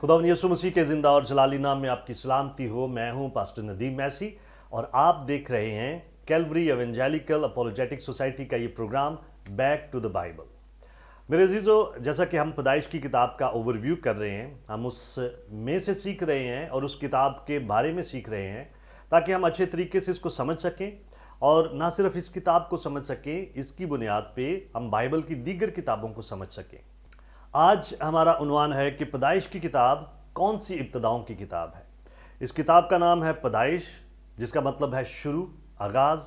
खुदावंद यीशु मसीह के जिंदा और जलाली नाम में आपकी सलामती हो। मैं हूं पास्टर नदीम मैसी और आप देख रहे हैं कैलवरी एवेंजेलिकल अपोलोजेटिक सोसाइटी का ये programme back to the Bible. मेरे अजीजों, जैसा कि हम पैदाइश की किताब का ओवरव्यू कर रहे हैं, हम उसमें से सीख रहे हैं और उस किताब के बारे में सीख रहे हैं ताकि हम अच्छे तरीके से इसको समझ सकें और ना सिर्फ इस किताब को समझ सकें, इसकी बुनियाद पे हम बाइबल की दीगर किताबों को समझ सकें। आज हमारा उन्वान है कि पैदाइश की किताब कौन सी इब्तदाओं की किताब है। इस किताब का नाम है पैदाइश, जिसका मतलब है शुरू, आगाज़।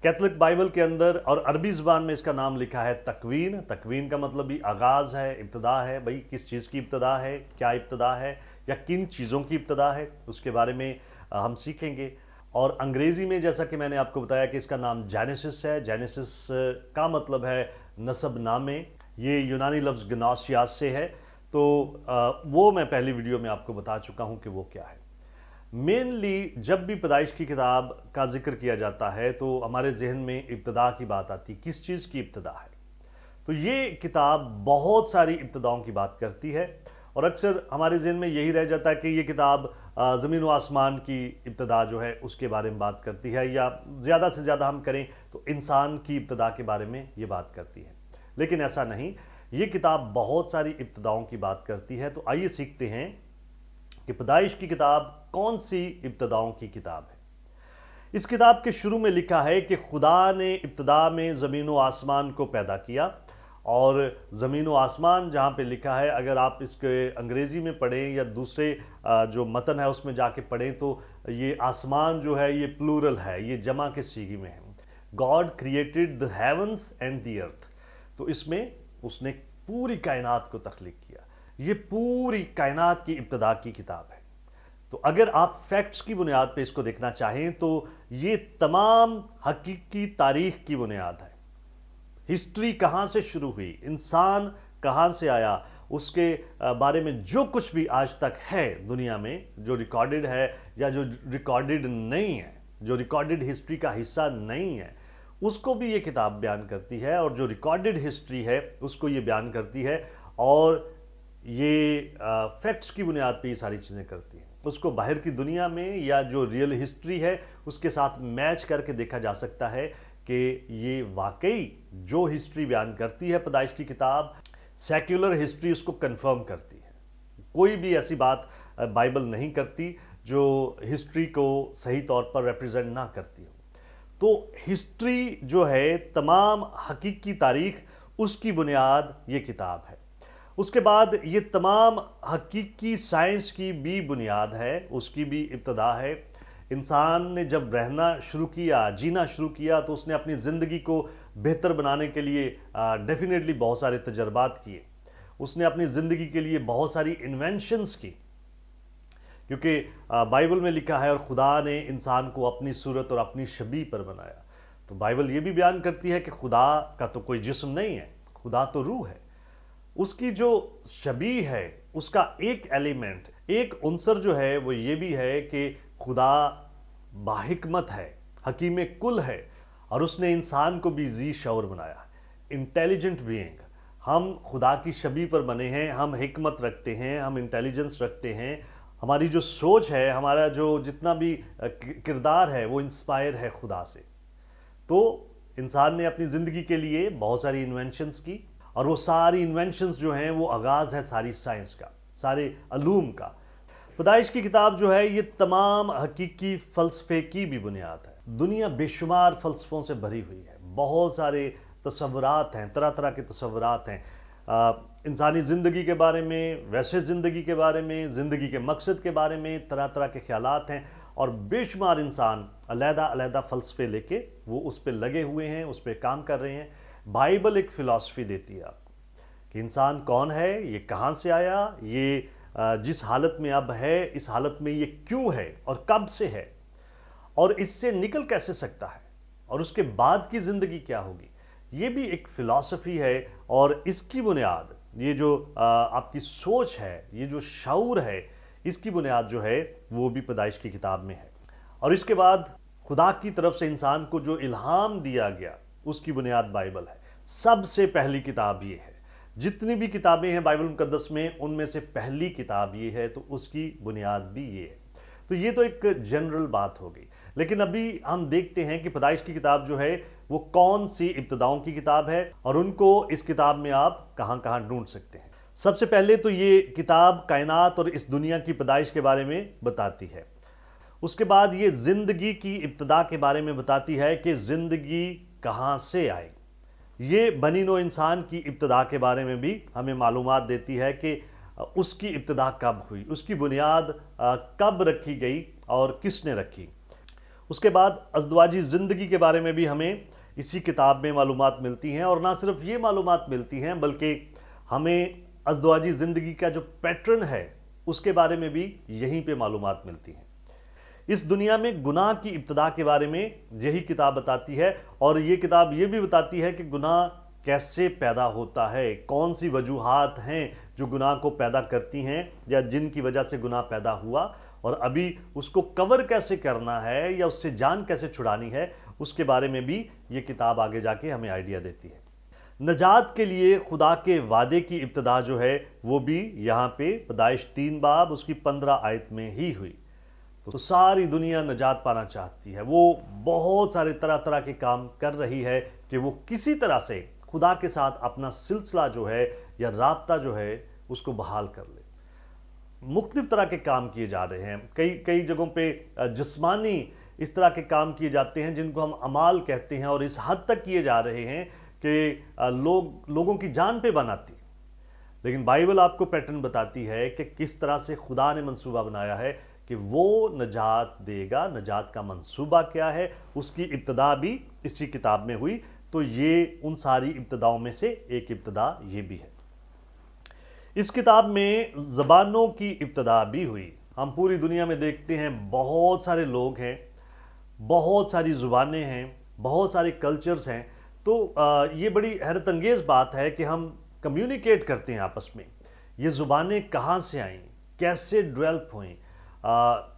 कैथोलिक बाइबल के अंदर और अरबी ज़बान में इसका नाम लिखा है तकवीन। तकवीन का मतलब भी आगाज़ है, इब्तदा है। भाई किस चीज़ की इब्तदा है, क्या इब्तदा है या किन चीज़ों की इब्तदा है, उसके बारे में हम सीखेंगे। और अंग्रेज़ी में जैसा कि मैंने आपको बताया कि इसका नाम जेनेसिस है। जेनेसिस का मतलब है नसब नामे। ये यूनानी लफ्ज़ गनासियास से है, तो वो मैं पहली वीडियो में आपको बता चुका हूँ कि वो क्या है। मेनली जब भी पैदाइश की किताब का जिक्र किया जाता है तो हमारे जहन में इब्तदा की बात आती, किस चीज़ की इब्तदा है। तो ये किताब बहुत सारी इब्तदाओं की बात करती है और अक्सर हमारे जहन में यही रह जाता है कि ये किताब ज़मीन व आसमान की इब्तदा जो है उसके बारे में बात करती है, या ज़्यादा से ज़्यादा हम करें तो इंसान की इब्तदा के बारे में ये बात करती है। लेकिन ऐसा नहीं, ये किताब बहुत सारी इब्तदाओं की बात करती है। तो आइए सीखते हैं कि पैदाइश की किताब कौन सी इब्तदाओं की किताब है। इस किताब के शुरू में लिखा है कि खुदा ने इब्तदा में ज़मीन व आसमान को पैदा किया। और ज़मीन व आसमान जहाँ पे लिखा है, अगर आप इसके अंग्रेज़ी में पढ़ें या दूसरे जो मतन है उसमें जाके पढ़ें तो ये आसमान जो है ये प्लूरल है, ये जमा के सीगी में है। God created the heavens and the earth. तो इसमें उसने पूरी कायनात को तख्लीक किया। ये पूरी कायनात की इब्तदा की किताब है। तो अगर आप फैक्ट्स की बुनियाद पे इसको देखना चाहें तो ये तमाम हकीकी तारीख की बुनियाद है। हिस्ट्री कहाँ से शुरू हुई, इंसान कहाँ से आया, उसके बारे में जो कुछ भी आज तक है दुनिया में, जो रिकॉर्डेड है या जो रिकॉर्डेड नहीं है, जो रिकॉर्डेड हिस्ट्री का हिस्सा नहीं है, उसको भी ये किताब बयान करती है। और जो रिकॉर्डेड हिस्ट्री है उसको ये बयान करती है और ये फैक्ट्स की बुनियाद पे ये सारी चीज़ें करती है। उसको बाहर की दुनिया में या जो रियल हिस्ट्री है उसके साथ मैच करके देखा जा सकता है कि ये वाकई जो हिस्ट्री बयान करती है पैदाइश की किताब, सेक्युलर हिस्ट्री उसको कंफर्म करती है। कोई भी ऐसी बात बाइबल नहीं करती जो हिस्ट्री को सही तौर पर रिप्रेजेंट ना करती हो। तो हिस्ट्री जो है, तमाम हकीकी तारीख, उसकी बुनियाद ये किताब है। उसके बाद ये तमाम हकीकी साइंस की भी बुनियाद है, उसकी भी इब्तदा है। इंसान ने जब रहना शुरू किया, जीना शुरू किया, तो उसने अपनी ज़िंदगी को बेहतर बनाने के लिए डेफिनेटली बहुत सारे तजर्बात किए। उसने अपनी ज़िंदगी के लिए बहुत सारी इन्वेंशंस की, क्योंकि बाइबल में लिखा है और खुदा ने इंसान को अपनी सूरत और अपनी शबीह पर बनाया। तो बाइबल ये भी बयान करती है कि खुदा का तो कोई जिस्म नहीं है, खुदा तो रूह है। उसकी जो शबीह है, उसका एक एलिमेंट, एक उनसर जो है वो ये भी है कि खुदा बाहिकमत है, हकीम कुल है और उसने इंसान को भी जी शऊर बनाया, इंटेलिजेंट बीइंग। हम खुदा की शबीह पर बने हैं, हम हिकमत रखते हैं, हम इंटेलिजेंस रखते हैं। हमारी जो सोच है, हमारा जो जितना भी किरदार है वो इंस्पायर है खुदा से। तो इंसान ने अपनी ज़िंदगी के लिए बहुत सारी इन्वेंशंस की और वो सारी इन्वेंशंस जो हैं वो आगाज़ है सारी साइंस का, सारे अलूम का। पैदाइश की किताब जो है ये तमाम हकीकी फ़लसफ़े की भी बुनियाद है। दुनिया बेशुमार फ़लसफ़ों से भरी हुई है, बहुत सारे तसव्वुरात हैं, तरह तरह के तसव्वुरात हैं इंसानी ज़िंदगी के बारे में, वैसे ज़िंदगी के बारे में, ज़िंदगी के मकसद के बारे में, तरह तरह के ख्यालात हैं और बेशुमार इंसान अलहदा अलहदा फ़लसफ़े लेके वो उस पर लगे हुए हैं, उस पर काम कर रहे हैं। बाइबल एक फ़िलासफ़ी देती है आपको कि इंसान कौन है, ये कहाँ से आया, ये जिस हालत में अब है, इस हालत में ये क्यों है और कब से है और इससे निकल कैसे सकता है और उसके बाद की ज़िंदगी क्या होगी। ये भी एक फ़िलासफ़ी है और इसकी बुनियाद, ये जो आपकी सोच है, ये जो शऊर है, इसकी बुनियाद जो है वो भी पैदाइश की किताब में है। और इसके बाद खुदा की तरफ से इंसान को जो इल्हाम दिया गया उसकी बुनियाद बाइबल है। सबसे पहली किताब ये है जितनी भी किताबें हैं बाइबल मुकद्दस में, उनमें से पहली किताब ये है, तो उसकी बुनियाद भी ये है। तो ये तो एक जनरल बात हो गई। लेकिन अभी हम देखते हैं कि पैदाइश की किताब जो है वो कौन सी इब्तिदाओं की किताब है और उनको इस किताब में आप कहां कहां ढूंढ सकते हैं। सबसे पहले तो ये किताब कायनात और इस दुनिया की पैदाइश के बारे में बताती है। उसके बाद ये जिंदगी की इब्तिदा के बारे में बताती है कि जिंदगी कहां से आई। ये बनी नो इंसान की इब्तिदा के बारे में भी हमें मालूमात देती है कि उसकी इब्तिदा कब हुई, उसकी बुनियाद कब रखी गई और किसने रखी। उसके बाद अज़दवाजी ज़िंदगी के बारे में भी हमें इसी किताब में मालूमात मिलती हैं, और ना सिर्फ ये मालूमात मिलती हैं बल्कि हमें अज़दवाजी ज़िंदगी का जो पैटर्न है उसके बारे में भी यहीं पे मालूमात मिलती हैं। इस दुनिया में गुनाह की इब्तिदा के बारे में यही किताब बताती है, और ये किताब ये भी बताती है कि गुनाह कैसे पैदा होता है, कौन सी वजूहात हैं जो गुनाह को पैदा करती हैं या जिनकी वजह से गुनाह पैदा हुआ, और अभी उसको कवर कैसे करना है या उससे जान कैसे छुड़ानी है, उसके बारे में भी ये किताब आगे जाके हमें आइडिया देती है। नजात के लिए खुदा के वादे की इब्तिदा जो है वो भी यहाँ पे पैदाइश 3 बाब उसकी 15 आयत में ही हुई। तो सारी दुनिया नजात पाना चाहती है, वो बहुत सारे तरह तरह के काम कर रही है कि वो किसी तरह से खुदा के साथ अपना सिलसिला जो है या राब्ता जो है उसको बहाल कर ले। मुख्तलिफ तरह के काम किए जा रहे हैं, कई जगहों पे जिस्मानी इस तरह के काम किए जाते हैं जिनको हम अमाल कहते हैं, और इस हद तक किए जा रहे हैं कि लोगों की जान पे बनाती। लेकिन बाइबल आपको पैटर्न बताती है कि किस तरह से खुदा ने मंसूबा बनाया है कि वो नजात देगा। नजात का मंसूबा क्या है, उसकी इब्तिदा भी इसी किताब में हुई। तो ये उन सारी इब्तिदाओं में से एक इब्तिदा ये भी है। इस किताब में ज़बानों की इब्तिदा भी हुई। हम पूरी दुनिया में देखते हैं बहुत सारे लोग हैं, बहुत सारी ज़ुबानें हैं, बहुत सारे कल्चर्स हैं। तो ये बड़ी हैरत अंगेज़ बात है कि हम कम्युनिकेट करते हैं आपस में। ये ज़ुबानें कहाँ से आईं, कैसे डेवलप हुईं,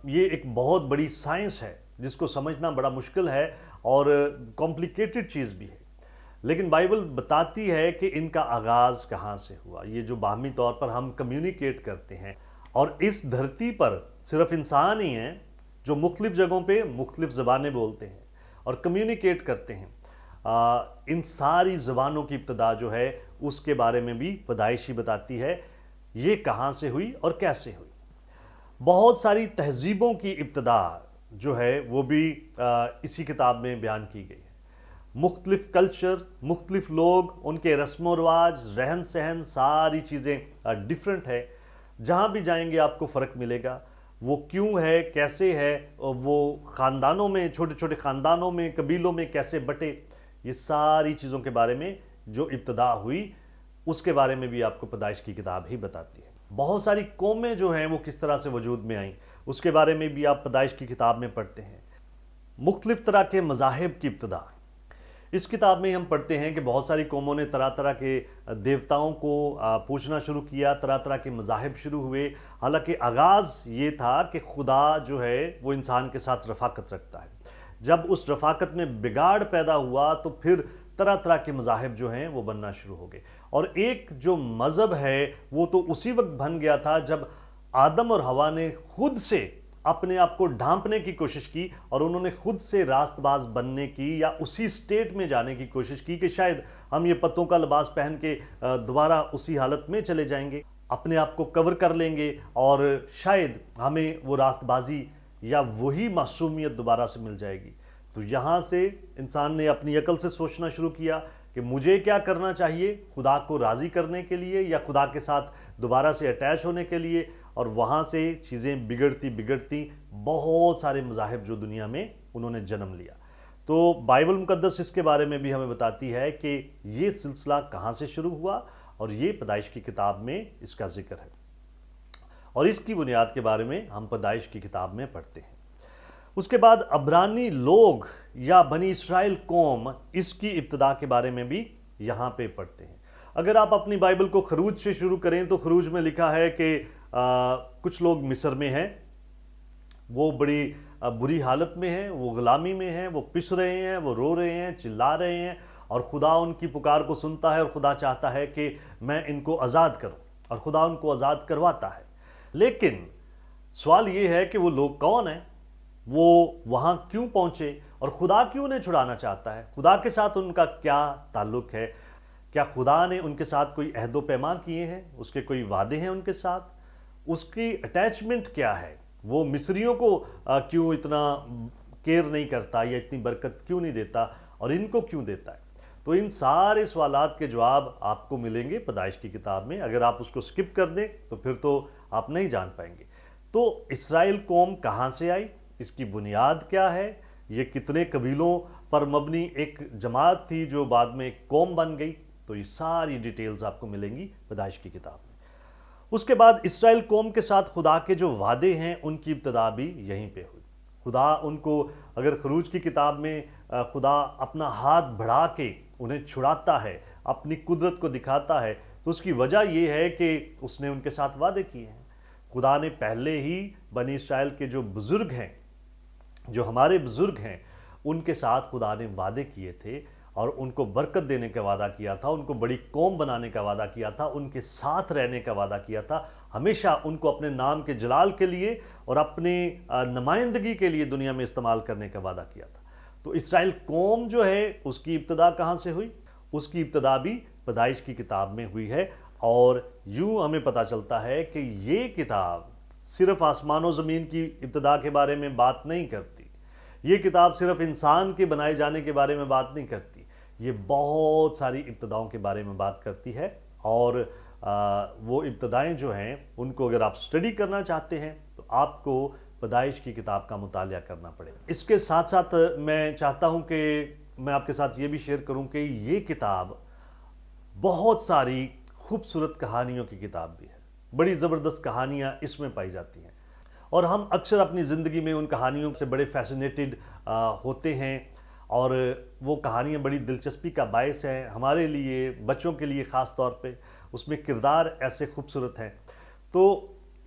ये एक बहुत बड़ी साइंस है जिसको समझना बड़ा मुश्किल है और कॉम्प्लिकेटेड चीज़ भी है। लेकिन बाइबल बताती है कि इनका आगाज़ कहाँ से हुआ। ये जो बाहमी तौर पर हम कम्युनिकेट करते हैं, और इस धरती पर सिर्फ इंसान ही हैं जो मुख्तलिफ़ जगहों पे मुख्तलिफ़ ज़बानें बोलते हैं और कम्युनिकेट करते हैं। इन सारी ज़बानों की इब्तिदा जो है उसके बारे में भी पैदाइश ही बताती है, ये कहाँ से हुई और कैसे हुई। बहुत सारी तहज़ीबों की इब्तिदा जो है वो भी इसी किताब में बयान की गई है। मुख्तलिफ़ कल्चर, मुख्तलिफ़ लोग, उनके रस्म व रवाज, रहन सहन, सारी चीज़ें डिफरेंट है। जहाँ भी जाएंगे आपको फ़र्क मिलेगा। वो क्यों है, कैसे है, वो ख़ानदानों में, छोटे छोटे ख़ानदानों में, कबीलों में कैसे बटे, ये सारी चीज़ों के बारे में जो इब्तिदा हुई उसके बारे में भी आपको पैदाइश की किताब ही बताती है। बहुत सारी कौमें जो हैं वो किस तरह से वजूद में आईं उसके बारे में भी आप पैदाइश की किताब में पढ़ते हैं। मुख्तलिफ़ तरह के मज़ाहिब की इब्तिदा इस किताब में हम पढ़ते हैं कि बहुत सारी कौमों ने तरह तरह के देवताओं को पूछना शुरू किया, तरह तरह के मज़ाहिब शुरू हुए। हालांकि आगाज़ ये था कि खुदा जो है वो इंसान के साथ रफ़ाकत रखता है। जब उस रफ़ाकत में बिगाड़ पैदा हुआ तो फिर तरह तरह के मज़ाहिब जो हैं वो बनना शुरू हो गए। और एक जो मज़हब है वो तो उसी वक्त बन गया था जब आदम और हवा ने खुद से अपने आप को ढांपने की कोशिश की और उन्होंने खुद से रास्तबाज बनने की या उसी स्टेट में जाने की कोशिश की कि शायद हम ये पत्तों का लिबास पहन के दोबारा उसी हालत में चले जाएंगे, अपने आप को कवर कर लेंगे और शायद हमें वो रास्तबाजी या वही मासूमियत दोबारा से मिल जाएगी। तो यहाँ से इंसान ने अपनी अकल से सोचना शुरू किया कि मुझे क्या करना चाहिए खुदा को राज़ी करने के लिए या खुदा के साथ दोबारा से अटैच होने के लिए। और वहाँ से चीज़ें बिगड़ती बिगड़ती बहुत सारे मज़ाहिब जो दुनिया में उन्होंने जन्म लिया। तो बाइबल मुकद्दस इसके बारे में भी हमें बताती है कि ये सिलसिला कहाँ से शुरू हुआ और ये पैदाइश की किताब में इसका जिक्र है और इसकी बुनियाद के बारे में हम पैदाइश की किताब में पढ़ते हैं। उसके बाद अब्रानी लोग या बनी इस्राएल कौम, इसकी इब्तिदा के बारे में भी यहाँ पे पढ़ते हैं। अगर आप अपनी बाइबल को खरूज से शुरू करें तो खरूज में लिखा है कि कुछ लोग मिस्र में हैं, वो बड़ी बुरी हालत में हैं, वो गुलामी में हैं, वो पिस रहे हैं, वो रो रहे हैं, चिल्ला रहे हैं اور خدا ان کی پکار کو سنتا ہے اور خدا چاہتا ہے کہ میں ان کو آزاد کروں اور خدا ان کو آزاد کرواتا ہے۔ لیکن سوال یہ ہے کہ وہ لوگ کون ہیں، وہ وہاں کیوں پہنچے اور خدا کیوں انہیں چھڑانا چاہتا ہے، خدا کے ساتھ ان کا کیا تعلق ہے، کیا خدا نے ان کے ساتھ کوئی عہد و پیمان کیے ہیں، اس کے کوئی وعدے ہیں ان کے ساتھ، اس کی اٹیچمنٹ کیا ہے، وہ مصریوں کو کیوں اتنا کیئر نہیں کرتا یا اتنی برکت کیوں نہیں دیتا اور ان کو کیوں دیتا ہے۔ تو ان سارے سوالات کے جواب آپ کو ملیں گے پیدائش کی کتاب میں۔ اگر آپ اس کو سکپ کر دیں تو پھر تو آپ نہیں جان پائیں گے۔ تو اسرائیل قوم کہاں سے آئی، اس کی بنیاد کیا ہے، یہ کتنے قبیلوں پر مبنی ایک جماعت تھی جو بعد میں ایک قوم بن گئی، تو یہ ساری ڈیٹیلز آپ کو ملیں گی پیدائش کی کتاب میں۔ اس کے بعد اسرائیل قوم کے ساتھ خدا کے جو وعدے ہیں ان کی ابتدا بھی یہیں پہ ہوئی۔ خدا ان کو، اگر خروج کی کتاب میں خدا اپنا ہاتھ بڑھا کے انہیں چھڑاتا ہے، اپنی قدرت کو دکھاتا ہے، تو اس کی وجہ یہ ہے کہ اس نے ان کے ساتھ وعدے کیے ہیں۔ خدا نے پہلے ہی بنی اسرائیل کے جو بزرگ ہیں، جو ہمارے بزرگ ہیں، ان کے ساتھ خدا نے وعدے کیے تھے اور ان کو برکت دینے کا وعدہ کیا تھا، ان کو بڑی قوم بنانے کا وعدہ کیا تھا، ان کے ساتھ رہنے کا وعدہ کیا تھا، ہمیشہ ان کو اپنے نام کے جلال کے لیے اور اپنی نمائندگی کے لیے دنیا میں استعمال کرنے کا وعدہ کیا تھا۔ تو اسرائیل قوم جو ہے اس کی ابتدا کہاں سے ہوئی؟ اس کی ابتدا بھی پیدائش کی کتاب میں ہوئی ہے، اور یوں ہمیں پتہ چلتا ہے کہ یہ کتاب صرف آسمان و زمین کی ابتدا کے بارے میں بات نہیں کرتی، یہ کتاب صرف انسان کے بنائے جانے کے بارے میں بات نہیں کرتی، یہ بہت ساری ابتداؤں کے بارے میں بات کرتی ہے، اور وہ ابتدائیں جو ہیں ان کو اگر آپ سٹڈی کرنا چاہتے ہیں تو آپ کو پیدائش کی کتاب کا مطالعہ کرنا پڑے گا۔ اس کے ساتھ ساتھ میں چاہتا ہوں کہ میں آپ کے ساتھ یہ بھی شیئر کروں کہ یہ کتاب بہت ساری خوبصورت کہانیوں کی کتاب بھی ہے، بڑی زبردست کہانیاں اس میں پائی جاتی ہیں، اور ہم اکثر اپنی زندگی میں ان کہانیوں سے بڑے فیسنیٹڈ ہوتے ہیں، اور وہ کہانیاں بڑی دلچسپی کا باعث ہیں ہمارے لیے، بچوں کے لیے خاص طور پہ، اس میں کردار ایسے خوبصورت ہیں۔ تو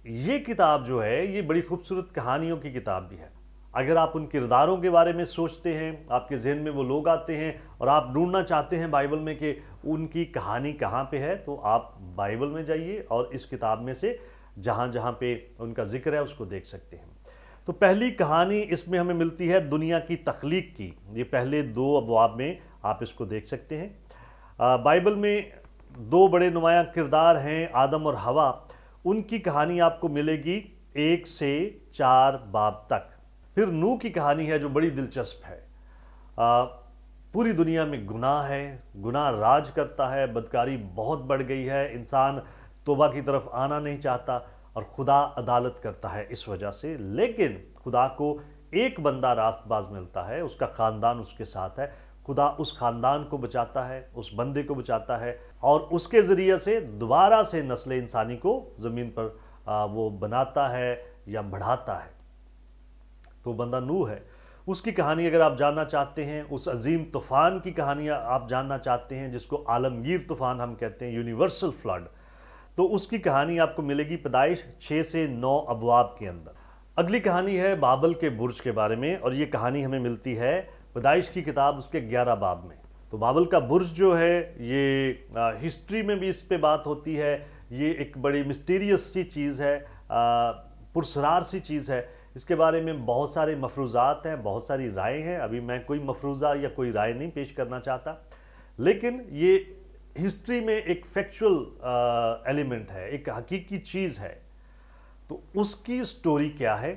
یہ کتاب جو ہے یہ بڑی خوبصورت کہانیوں کی کتاب بھی ہے۔ اگر آپ ان کرداروں کے بارے میں سوچتے ہیں، آپ کے ذہن میں وہ لوگ آتے ہیں اور آپ ڈھونڈنا چاہتے ہیں بائبل میں کہ ان کی کہانی کہاں پہ ہے، تو آپ بائبل میں جائیے اور اس کتاب میں سے جہاں جہاں پہ ان کا ذکر ہے اس کو دیکھ سکتے ہیں۔ تو پہلی کہانی اس میں ہمیں ملتی ہے دنیا کی تخلیق کی، یہ پہلے 2 ابواب میں آپ اس کو دیکھ سکتے ہیں۔ بائبل میں 2 بڑے نمایاں کردار ہیں، آدم اور حوا، ان کی کہانی آپ کو ملے گی 1 سے 4 باب تک۔ پھر نوح کی کہانی ہے جو بڑی دلچسپ ہے۔ پوری دنیا میں گناہ ہے، گناہ راج کرتا ہے، بدکاری بہت بڑھ گئی ہے، انسان توبہ کی طرف آنا نہیں چاہتا اور خدا عدالت کرتا ہے اس وجہ سے، لیکن خدا کو ایک بندہ راست باز ملتا ہے، اس کا خاندان اس کے ساتھ ہے، خدا اس خاندان کو بچاتا ہے، اس بندے کو بچاتا ہے، اور اس کے ذریعے سے دوبارہ سے نسل انسانی کو زمین پر وہ بناتا ہے یا بڑھاتا ہے۔ تو بندہ نوح ہے، اس کی کہانی اگر آپ جاننا چاہتے ہیں، اس عظیم طوفان کی کہانی آپ جاننا چاہتے ہیں جس کو عالمگیر طوفان ہم کہتے ہیں، یونیورسل فلڈ، تو اس کی کہانی آپ کو ملے گی پیدائش 6 سے 9 ابواب کے اندر۔ اگلی کہانی ہے بابل کے برج کے بارے میں، اور یہ کہانی ہمیں ملتی ہے پیدائش کی کتاب اس کے 11 باب میں۔ تو بابل کا برج جو ہے یہ ہسٹری میں بھی اس پہ بات ہوتی ہے، یہ ایک بڑی مسٹیریس سی چیز ہے، پرسرار سی چیز ہے، اس کے بارے میں بہت سارے مفروضات ہیں، بہت ساری رائے ہیں، ابھی میں کوئی مفروضہ یا کوئی رائے نہیں پیش کرنا چاہتا، لیکن یہ ہسٹری میں ایک فیکچول ایلیمنٹ ہے، ایک حقیقی چیز ہے۔ تو اس کی سٹوری کیا ہے،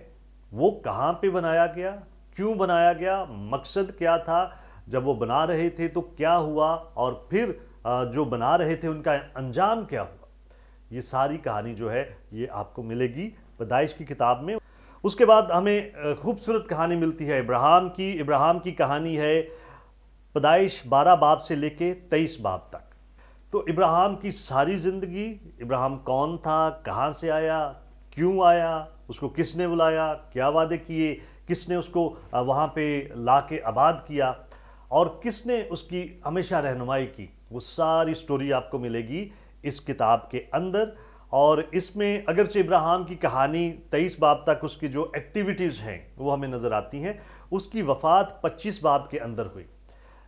وہ کہاں پہ بنایا گیا، کیوں بنایا گیا، مقصد کیا تھا، جب وہ بنا رہے تھے تو کیا ہوا، اور پھر جو بنا رہے تھے ان کا انجام کیا ہوا، یہ ساری کہانی جو ہے یہ آپ کو ملے گی پیدائش کی کتاب میں۔ اس کے بعد ہمیں خوبصورت کہانی ملتی ہے ابراہیم کی کہانی ہے پیدائش 12 باب سے لے کے 23 باب تک۔ تو ابراہیم کی ساری زندگی، ابراہیم کون تھا، کہاں سے آیا، کیوں آیا، اس کو کس نے بلایا، کیا وعدے کیے، کس نے اس کو وہاں پہ لا کے آباد کیا، اور کس نے اس کی ہمیشہ رہنمائی کی، وہ ساری سٹوری آپ کو ملے گی اس کتاب کے اندر۔ اور اس میں اگرچہ ابراہیم کی کہانی 23 باب تک اس کی جو ایکٹیویٹیز ہیں وہ ہمیں نظر آتی ہیں، اس کی وفات 25 باب کے اندر ہوئی،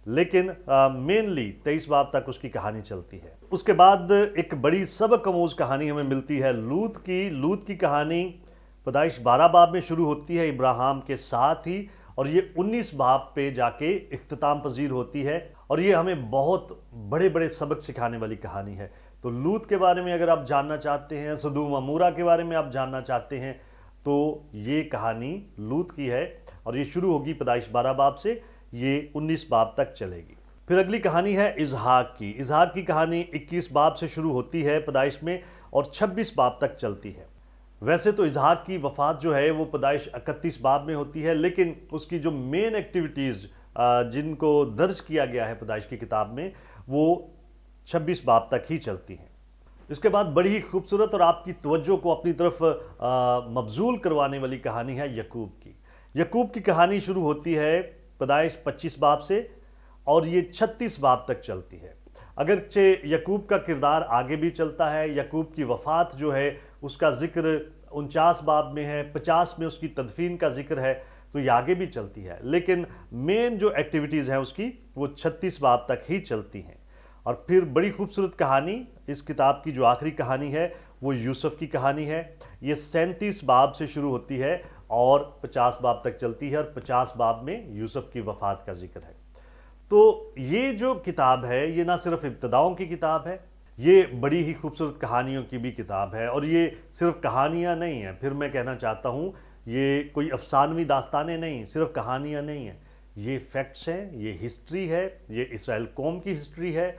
लेकिन मेनली 23 बाब तक उसकी कहानी चलती है। उसके बाद एक बड़ी सबक आमूज कहानी हमें मिलती है लूत की कहानी पैदाइश 12 बाब में शुरू होती है इब्राहिम के साथ ही, और ये 19 बाब पे जाके इख्तिताम पजीर होती है, और ये हमें बहुत बड़े बड़े सबक सिखाने वाली कहानी है। तो लूत के बारे में अगर आप जानना चाहते हैं, सदूम अमूरा के बारे में आप जानना चाहते हैं, तो ये कहानी लूत की है, और ये शुरू होगी पैदाइश 12 बाब से, ये 19 बाब तक चलेगी। फिर अगली कहानी है इजहाक की कहानी 21 बाब से शुरू होती है पैदाइश में, और 26 बाब तक चलती है। वैसे तो इजहाक की वफ़ात जो है वो पैदाइश 31 बाब में होती है, लेकिन उसकी जो मेन एक्टिविटीज़ जिनको दर्ज किया गया है पैदाइश की किताब में, वो 26 बाब तक ही चलती हैं। इसके बाद बड़ी ही खूबसूरत और आपकी तवज्जो को अपनी तरफ मबजूल करवाने वाली कहानी है यकूब की कहानी शुरू होती है पैदाइश 25 बाब से, और ये 36 बाब तक चलती है। अगरचे यकूब का किरदार आगे भी चलता है, यकूब की वफ़ात जो है उसका ज़िक्र 49 बाब में है, 50 में उसकी तदफीन का ज़िक्र है, तो ये आगे भी चलती है, लेकिन मेन जो एक्टिविटीज़ हैं उसकी वो 36 बाब तक ही चलती हैं। और फिर बड़ी खूबसूरत कहानी, इस किताब की जो आखिरी कहानी है वो यूसुफ की कहानी है। ये 37 बाब से शुरू होती है और 50 बाब तक चलती है, और 50 बाब में यूसुफ की वफ़ात का जिक्र है। तो ये जो किताब है ये ना सिर्फ इब्तिदाओं की किताब है, ये बड़ी ही खूबसूरत कहानियों की भी किताब है, और ये सिर्फ कहानियाँ नहीं हैं। फिर मैं कहना चाहता हूँ ये कोई अफसानवी दास्तानें नहीं, सिर्फ कहानियाँ नहीं हैं, ये फैक्ट्स हैं, ये हिस्ट्री है, ये इसराइल कौम की हिस्ट्री है,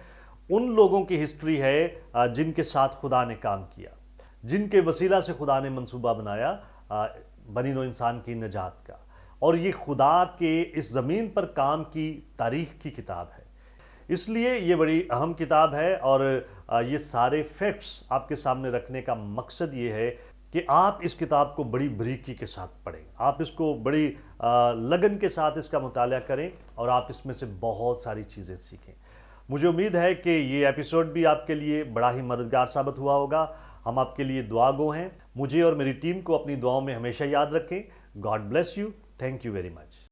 उन लोगों की हिस्ट्री है जिनके साथ खुदा ने काम किया, जिनके वसीला से खुदा ने मंसूबा बनाया बनी नौ इंसान की नजात का, और ये खुदा के इस ज़मीन पर काम की तारीख़ की किताब है। इसलिए ये बड़ी अहम किताब है, और ये सारे फैक्ट्स आपके सामने रखने का मकसद ये है कि आप इस किताब को बड़ी बारीकी के साथ पढ़ें, आप इसको बड़ी लगन के साथ इसका मुताला करें, और आप इसमें से बहुत सारी चीज़ें सीखें। मुझे उम्मीद है कि ये एपिसोड भी आपके लिए बड़ा ही मददगार साबित हुआ होगा। हम आपके लिए दुआगो हैं। मुझे और मेरी टीम को अपनी दुआओं में हमेशा याद रखें। God bless you. Thank you very much.